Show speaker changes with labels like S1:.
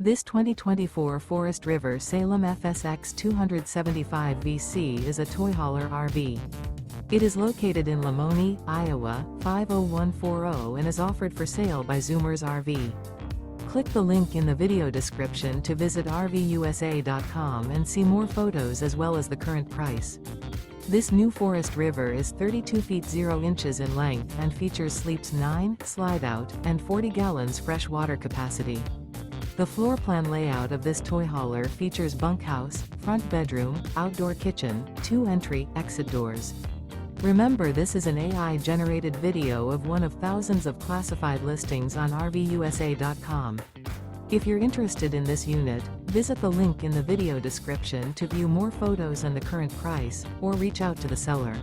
S1: This 2024 Forest River Salem FSX 275 VC is a toy hauler RV. It is located in Lamoni, Iowa, 50140 and is offered for sale by Zoomers RV. Click the link in the video description to visit RVUSA.com and see more photos as well as the current price. This new Forest River is 32 feet 0 inches in length and features sleeps 9, Slideout, and 40 gallons fresh water capacity. The floor plan layout of this toy hauler features bunkhouse, front bedroom, outdoor kitchen, 2 entry/exit doors. Remember, this is an AI-generated video of one of thousands of classified listings on RVUSA.com. If you're interested in this unit, visit the link in the video description to view more photos and the current price, or reach out to the seller.